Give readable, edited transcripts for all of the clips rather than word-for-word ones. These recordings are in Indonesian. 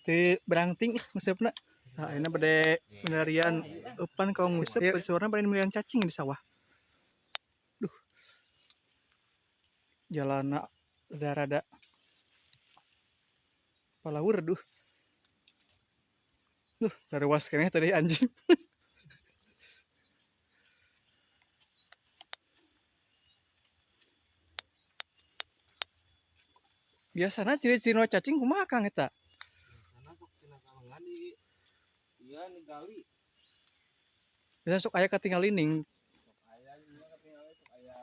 Teu berangting ngusepna. Nah, ini bade penarian eupan kau ngusep suarana bade penarian cacing di sawah. Duh. Jalana rada-rada palawur duh. Duh, taruas keneh tadi anjing. Biasana ciri-ciri cacing kumaha Kang eta? Biasana sok tina kalengan di ieu digali. Biasa sok aya katinggal lining. Sok aya ieu katinggal sok aya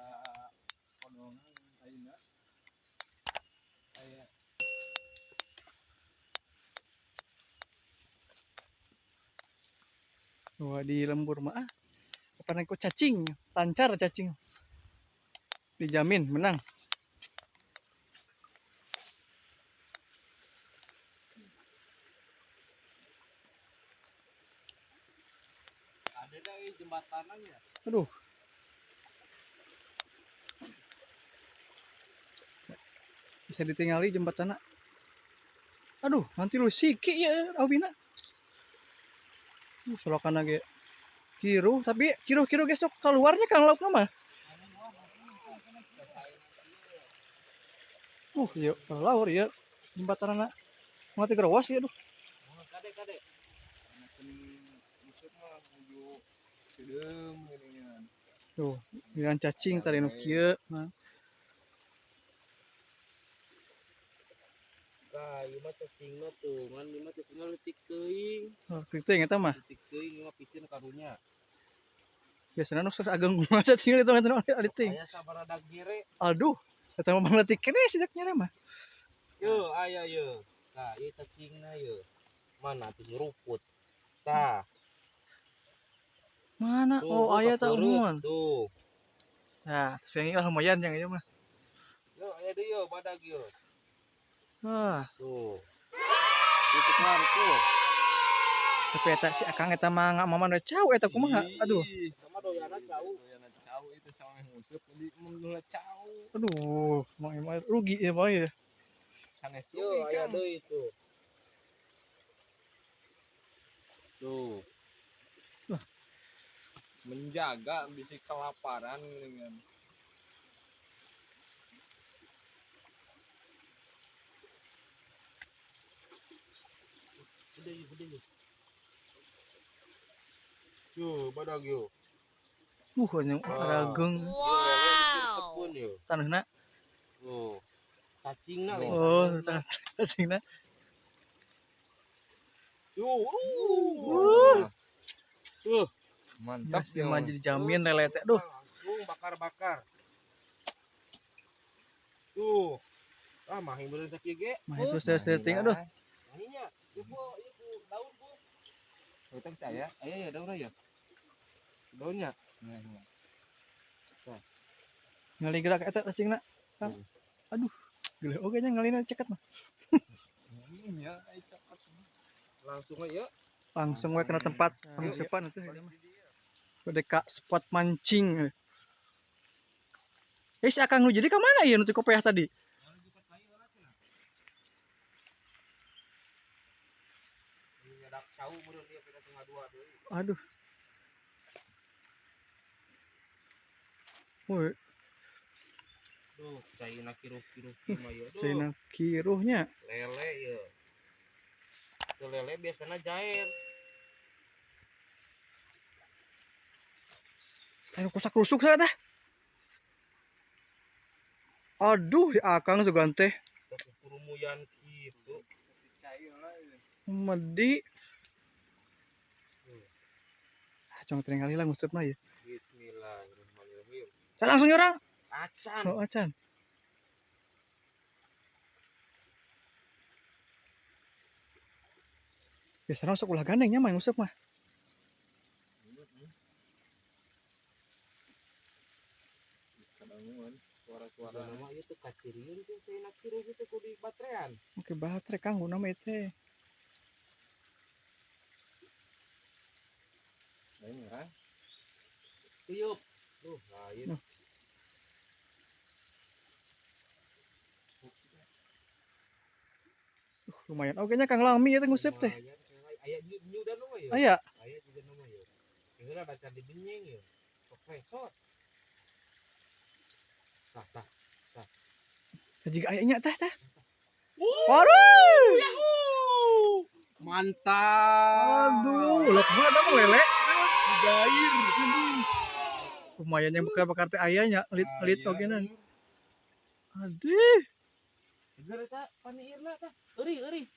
kodongan ayeuna. Aya Wah, di lembur mah apa kok cacing, lancar cacing. Dijamin menang. ada dah jembatanannya. Aduh. Bisa ditinggali jembatanna. Aduh, nanti lu siki ya awina. Solokan ge kiru, tapi kiru-kiru gesok keluarnya Kang lauk mah. Yuk, laur ya jembatanna. Mati gerawas ya aduh. Kade. Musik mah menuju sedem geuningan. Tuh, dengan cacing tadi nu kieu mah. Nah, ieu mah cacing mah tuh, ngan ieu mah cacingna leutik teuing. Oh, kitu eta mah. Leutik teuing ieu mah pikeun karunya. Biasana nu ageng gua cacing itu ngaten ada ting. Aya sabaraha gere. Aduh, eta mah leutik keneh sejak nyere mah. Yo, aya ye. Nah, ieu cacingna ye. Mana tuh nyeruput. Tah. Mana? Oh, aya tah umuan. Tuh. Nah, sing lumayan yang ieu mah. Yo, aya deui yo badag yo. Wah, Tuh. Itu kan tuh. tapi eta si Akang eta mah mama udah cau eta kumaha? Aduh. Sama doyana cau. Doyana cau itu sama nguseup di mun cau. Aduh, mah rugi ya boy. Sanes yo aya deui tuh. Tuh. Menjaga bisa kelaparan dengan gede. Yo, badag yo. Yang rageng. Wow. Tanahna. Tuh. Cacingna Oh, cacingna. Yo. Mantap sih mah jadi jamin lele teh. Duh. Langsung bakar. Tuh. Ah, mahi bener sakieu ge. Mah itu setting aduh. Mahinya. Ieu daun bu. Utang saya. Aya ya daun aya. Daunnya. Ngali gerak eta cacingna. Aduh. Gila oge nya ngalina cekat mah. Iya, langsung aja. Langsung we kena tempat pengsepan itu. Deka spot mancing. Si Akang nu jadi ke mana ya nuti kopiah tadi? Aduh. Woi. Tuh, caina kiruh mah ya. Caina kiruhnya. Lele ya. Tuh lele biasanya jair. Ayo kusak rusuk saya dah. Aduh, ya Akang sugante. Kurumuyan gitu. Medi. Cong tering kali lah ngusupna ya. Bismillahirrahmanirrahim. Saya langsung nyerang. Acan. Oh, acan. Biasanya masuk ulah gandengnya mah ngusup mah. Kadanguan suara-suara nama itu kacirian tuh saya nak kiru itu di baterean. Oke, baterai kanggo nama itu. Ini kan. Tuyuk. Tuh, lain. Lumayan. Oke nya Kang Lami ya teh ngusep teh. Aya nyu dan mah ya. Aya. Aya juga nama ya. Kira baca di benyeng ya. Profesor. Tah tah. Jika ayahnya teh. Waduh. Waduh. Mantap. Aduh, ulah gua ada mah lele. Gair. Lumayan yang bakar-bakar teh ayahnya, elit ogenan. Iya. Aduh. Seger eta paniirna tah. Eueuh.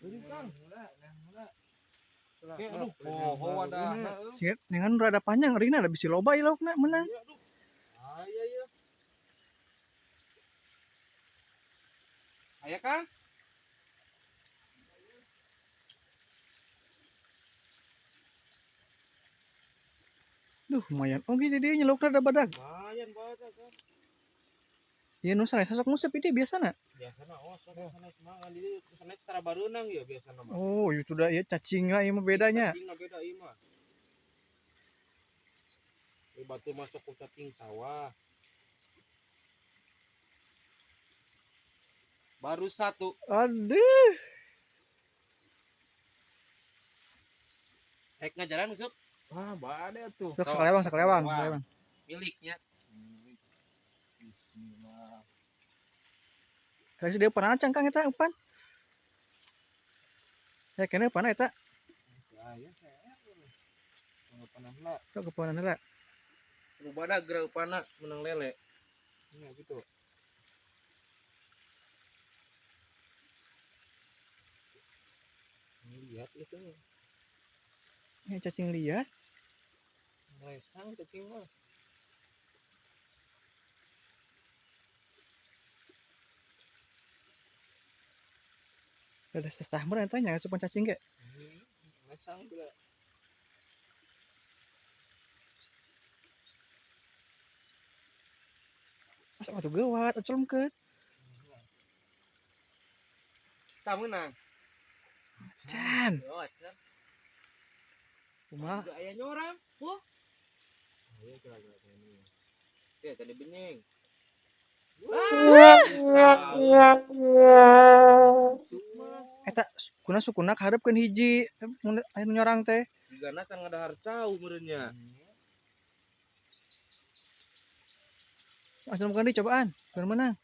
Eueuh Kang. Oke, aduh, wadahna. Singkat dengan rada panjang rina ada bisi loba ieu laukna menang. Iya, aduh. Iya. Aya Kang? Duh, lumayan. Oke, jadi nyeluk rada badag. Lumayan badak kan. Ieu nu sanes sosok ngusep itu biasana. Biasana sana semangat di sana setara bareunang ya biasana mah. Oh, itu udah ya cacing lah ieu mah bedanya. Cacing beda ieu mah. Batu masuk ke cacing sawah. Baru satu. Aduh. Rek ngajaran masuk. Wah, bade tuh. Sok sakalewang. Miliknya. Kasih dia panah cangkang eta upan. Ya kene panah eta. Ya saya. Panahna. Sok ke panah heula. Rubada geura upana menang lele. Iya gitu. Lihat itu. Ini cacing liar. Lesang cacing mah. Ada sesah meureun eta nya asupan cacing ge. Lesang pula. Masa atuh geuwat, acolomkeun. Kita menang. Can. Oh, can. Kumaha? Juga ayahnya orang. Wah. Ayo kira-kira ini. Ya, tadi benyeng. Eta kuna sukuna hareupeun hiji mun anu nyorang teh. Digana kan ngadahar cau meureunnya. Acolomkeun deui cobaan, keur menang.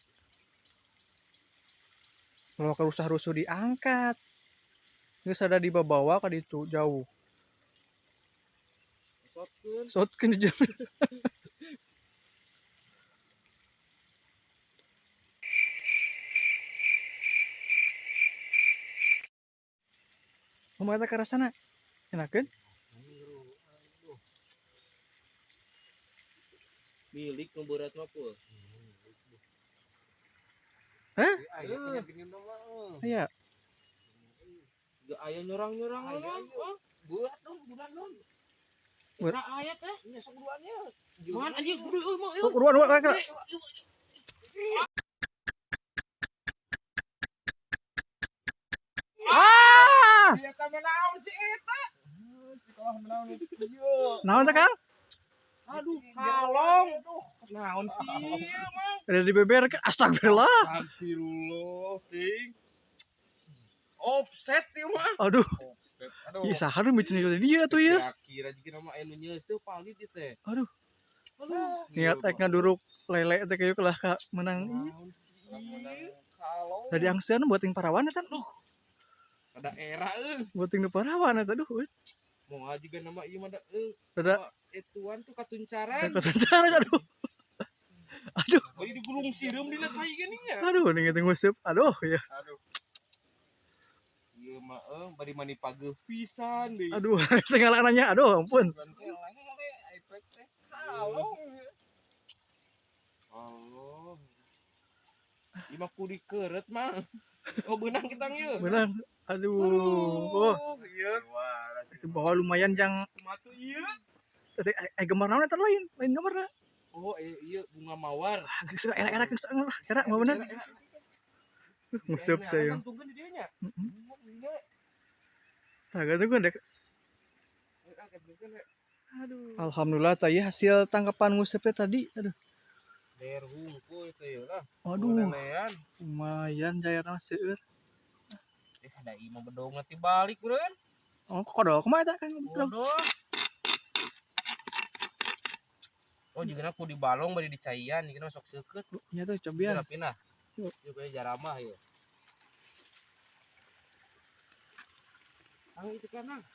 Kalau karusah-rusuh diangkat. Geus ada dibawa ka ditu jauh. Sotkeun di jero. Kumaha eta karasana? Enakeun? Milik nu berat mah peuh. Hah? Aya nya gini mah. Aya. Gak aya nyorang-nyorang mah. Buat dong, bulan dong. Eta aya teh, nya sok duanya. Man anjing kudu euy mah. Oh, dua kira. Ah! Dia ka menaon si eta. Sekolah menaon ieu. Naon teh, Kang? Aduh, kalong. Naon sih ieu mah? Ada dibeberkeun. Astagfirullah. Astagfirullah, ting. Offset ieu mah. Aduh. Offset. Aduh. Ih, saha nu micin itu dia tuh ya. Kira-kira jika nama anu nyeuseuk palit ieu teh. Aduh. Aduh. Niat ek ngaduruk lele teh kayu kelah ka menang. Naon sih? Kalong. Tadi angseun buat ting parawan eta. Duh. Ada era Buat ting parawan eta duh. Mau ngaji kan nama ieu mah da Ada etuan tuh katuncaran. ketuncaran aduh. Aduh. Bari digulung sireum dina cai geuning nya. Aduh, ning teh nguseup. Aduh ya. Aduh. Ieu mah bari mani pageuh pisan deui. Aduh, segala nanya. Aduh, ampun. Kalong. Allah. Ieu mah kudu dikeureut mah. Oh, beunang kita ieu. Beunang. Aduh. Oh, ieu. itu bawa lumayan jang Matu ieu. teh gambar naon eta lain gambarna. Oh, ieu bunga mawar. Geus era geus era mah bener. Nguseup teh. Tungguan di dieu nya. Heeh. Tah gantungkeun dek. Aduh. Alhamdulillah tadi hasil tangkapan ngusep teh tadi. Aduh. Daer hungkul itu ya lah. Waduh, Lelean. lumayan jairna seueur. Ada imah bedong nanti balik beureun. Oh, kodok kumaha eta kan? Bodoh. Oh juga aku di balong bari di caian dikeun sok seukeut. Nya tuh cobian. Pindah. Yuk. Yuk kayak jaramah ya. Ang itu kan ang.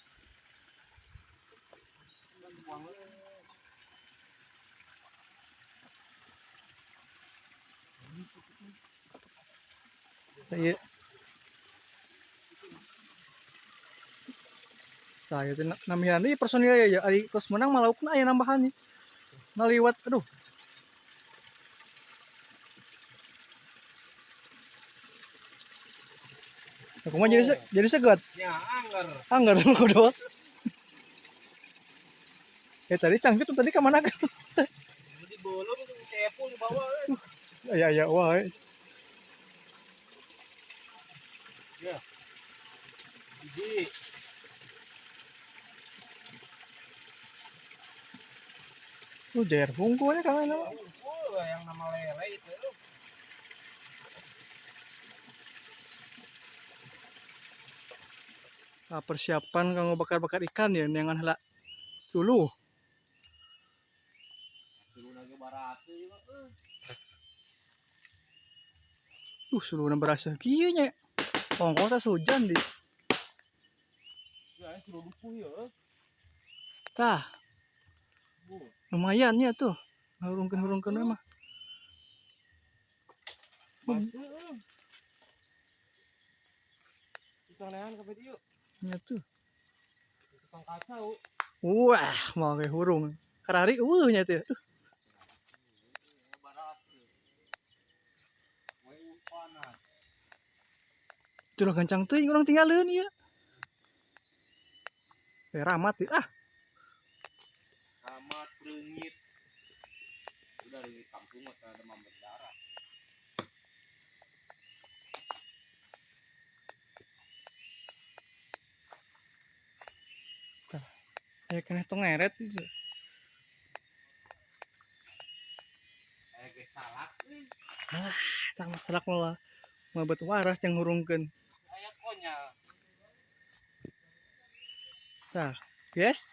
Saya itu namihan nih personil ya ari terus menang malaukna aya nambahan nih. Ngaliwat aduh. Aku mah jadi segot. Ya anggar. Anggar kodok. Tadi cangcut tuh tadi kemana kan? Di bolong itu tepu di bawah. Ya wae. Ya. Jadi Jair hungkul ya kan. yang nama lele itu. Nah, persiapan kanggo bakar-bakar ikan ya neangan heula suluh. Suluh lagi baratu ya. Suluhna berasa kieu nya. Ongkos hujan di. Ya, suluh dukuh ya. Tah. Lumayan ya tuh. Hurungkeun mah. Masuk. Tukang nean ka yuk. Ya tuh. Tukang kacau. Wah, mau kayak hurung. Karari nya tuh. Curah gancang teuing urang tinggalin ya. Ramat ya. Ramat reungit. Udah di kampung mah ada demam berdarah. Kayak kena ngeret gitu. Kayak salak. Tak masalah malah mabet waras yang hurungkeun. Kayak konyol. Tah, guys.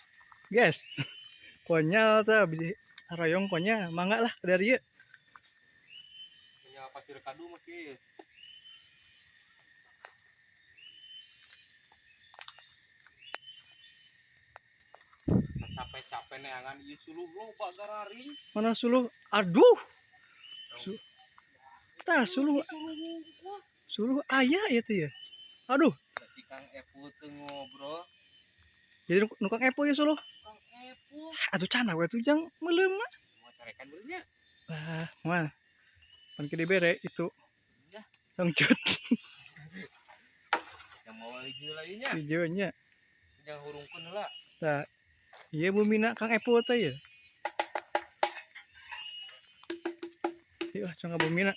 Konyol tah bisa harayong konyol, mangga lah dari ieu. Konyol pasir kadu mah kieu. Capek-capek neangan ieu suluh loba garari. Mana suluh? Aduh. Tah suluh aya ieu teh ya. Aduh. Si Kang Epu teu ngobrol. Jadi nukang epo ya suluh. Kang Epu. Aduh cana we tuh jang meuleum mah. Mau carekan dulu nya. Moal. Pan ke dibere itu. Ya. Tangcut. Yang mau hijau lagi nya. Hijau nya. Yang hurungkeun heula. Tah. Ieu bumina Kang Epo teh ya. Ieu cangga bumina.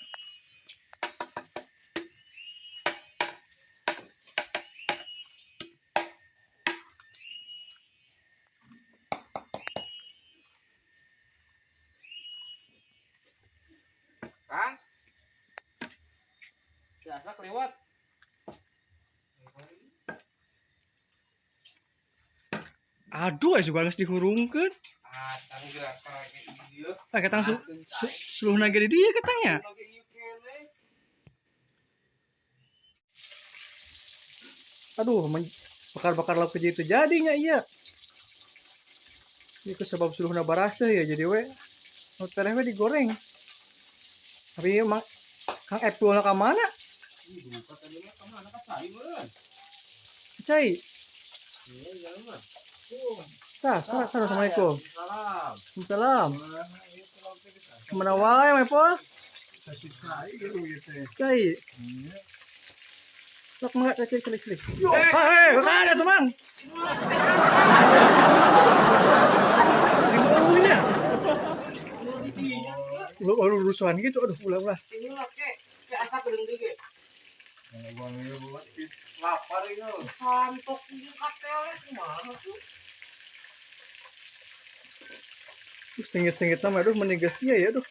Kang. Biasa kelewat. Aduh, juga geus dihurungkeun. Tang gerak kayak ieu. Ketang suluhna ge di dieu ketangnya. Aduh, bakar-bakar lauk itu jadinya iya. Itu sebab suluhna barasa ya jadi we. Tereh we digoreng. Tapi emang Kang Epul ka mana? Cai. Tah, assalamualaikum. Waalaikumsalam. Kemana wae, Epul? Cai. Sok mangga cek. Ada teman. Dimaunya. Lu rusuhan gitu, aduh ulah. Ini lah kek asa gedeng ge. Lapar ini. Santok ini katele kumaha tuh? Sengit-sengit nama aduh menigas iya ya aduh.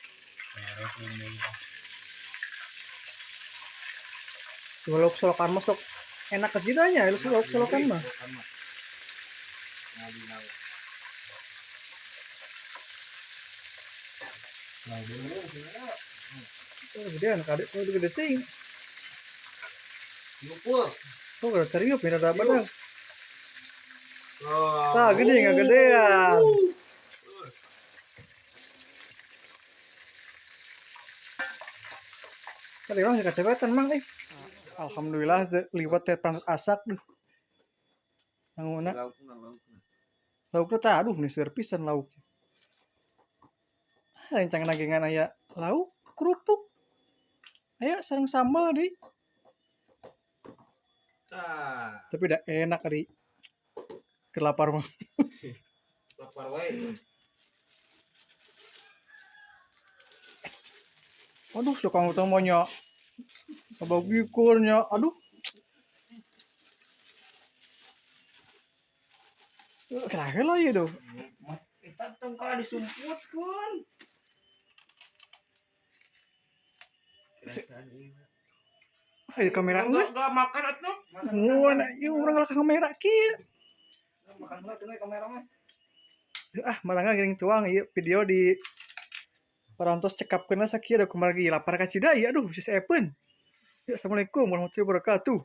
Lauk solokan masuk enak kejidanya, lauk solokan mah. Gedean kadek itu gede ting. Oh, gede teriup ya ada badan. Tah, gede nggak gedean. Tadi orang kecepatan mang Alhamdulillah liwat teh panas asak duh. Nanguna lauknya tah aduh nih serpisan lauk. Rencang nagengan aya lauk kerupuk. Aya sareng sambal di. Tapi udah enak kali. Kelapar mah. Lapar wae. Aduh, suka ngutang banyak. Kebagikurnya, aduh. Kenapa lah ya tuh? Kita tengkal disumput pun. Ada kamera geus. Enggak makan atuh. Mun ieu urang ngalak kamera kieu. Makan heula teh kamera mah. Marangga geuning tuang ieu video di parantos cekapkeunna sakieu da kumaha lagi lapar ka Cidai. Aduh, sis Epen. Assalamualaikum warahmatullahi wabarakatuh.